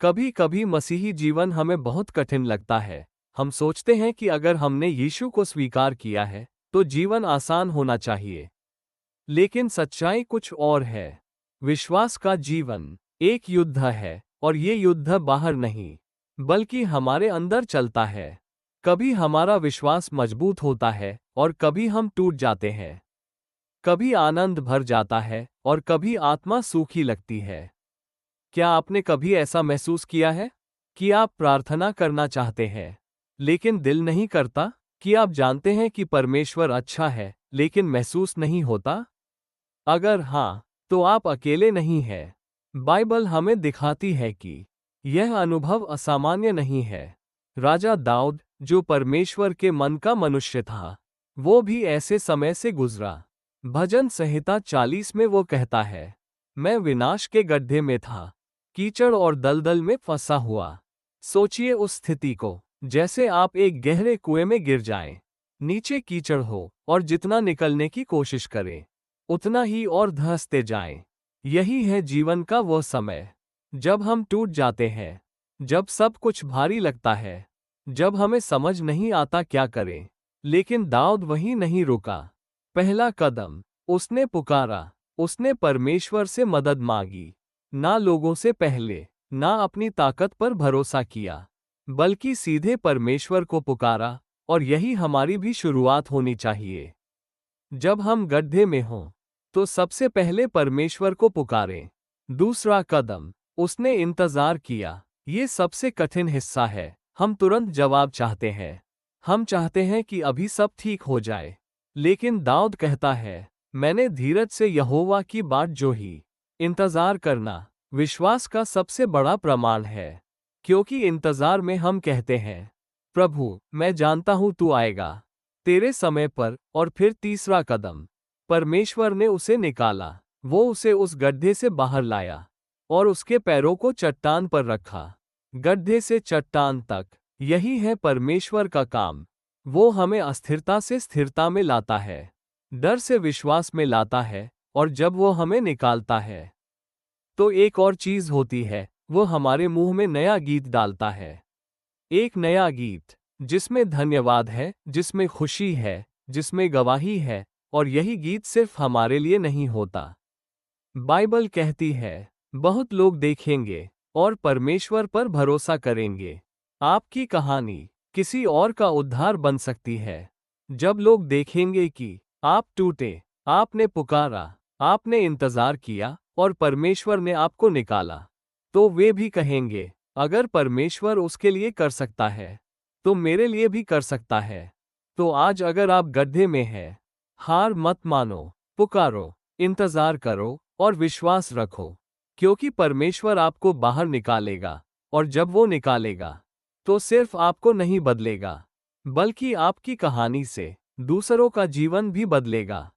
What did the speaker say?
कभी कभी मसीही जीवन हमें बहुत कठिन लगता है। हम सोचते हैं कि अगर हमने यीशु को स्वीकार किया है तो जीवन आसान होना चाहिए। लेकिन सच्चाई कुछ और है। विश्वास का जीवन एक युद्ध है, और ये युद्ध बाहर नहीं बल्कि हमारे अंदर चलता है। कभी हमारा विश्वास मजबूत होता है और कभी हम टूट जाते हैं। कभी आनंद भर जाता है और कभी आत्मा सूखी लगती है। क्या आपने कभी ऐसा महसूस किया है कि आप प्रार्थना करना चाहते हैं लेकिन दिल नहीं करता? कि आप जानते हैं कि परमेश्वर अच्छा है लेकिन महसूस नहीं होता? अगर हाँ, तो आप अकेले नहीं हैं। बाइबल हमें दिखाती है कि यह अनुभव असामान्य नहीं है। राजा दाऊद, जो परमेश्वर के मन का मनुष्य था, वो भी ऐसे समय से गुजरा। भजन संहिता 40 में वो कहता है, मैं विनाश के गड्ढे में था, कीचड़ और दलदल में फंसा हुआ। सोचिए उस स्थिति को, जैसे आप एक गहरे कुएं में गिर जाएं। नीचे कीचड़ हो और जितना निकलने की कोशिश करें उतना ही और धंसते जाएं। यही है जीवन का वो समय जब हम टूट जाते हैं, जब सब कुछ भारी लगता है, जब हमें समझ नहीं आता क्या करें। लेकिन दाऊद वहीं नहीं रुका। पहला कदम उसने पुकारा। उसने परमेश्वर से मदद मांगी। ना लोगों से पहले, ना अपनी ताकत पर भरोसा किया, बल्कि सीधे परमेश्वर को पुकारा। और यही हमारी भी शुरुआत होनी चाहिए। जब हम गड्ढे में हों तो सबसे पहले परमेश्वर को पुकारें। दूसरा कदम, उसने इंतजार किया। ये सबसे कठिन हिस्सा है। हम तुरंत जवाब चाहते हैं। हम चाहते हैं कि अभी सब ठीक हो जाए। लेकिन दाऊद कहता है, मैंने धीरज से यहोवा की बाट जोही। इंतजार करना विश्वास का सबसे बड़ा प्रमाण है, क्योंकि इंतजार में हम कहते हैं, प्रभु, मैं जानता हूं तू आएगा तेरे समय पर। और फिर तीसरा कदम, परमेश्वर ने उसे निकाला। वो उसे उस गड्ढे से बाहर लाया और उसके पैरों को चट्टान पर रखा। गड्ढे से चट्टान तक, यही है परमेश्वर का काम। वो हमें अस्थिरता से स्थिरता में लाता है, डर से विश्वास में लाता है। और जब वो हमें निकालता है तो एक और चीज होती है, वो हमारे मुंह में नया गीत डालता है। एक नया गीत जिसमें धन्यवाद है, जिसमें खुशी है, जिसमें गवाही है। और यही गीत सिर्फ हमारे लिए नहीं होता। बाइबल कहती है, बहुत लोग देखेंगे और परमेश्वर पर भरोसा करेंगे। आपकी कहानी किसी और का उद्धार बन सकती है। जब लोग देखेंगे कि आप टूटे, आपने पुकारा, आपने इंतजार किया और परमेश्वर ने आपको निकाला, तो वे भी कहेंगे, अगर परमेश्वर उसके लिए कर सकता है तो मेरे लिए भी कर सकता है। तो आज अगर आप गड्ढे में हैं, हार मत मानो, पुकारो, इंतजार करो और विश्वास रखो, क्योंकि परमेश्वर आपको बाहर निकालेगा। और जब वो निकालेगा तो सिर्फ आपको नहीं बदलेगा, बल्कि आपकी कहानी से दूसरों का जीवन भी बदलेगा।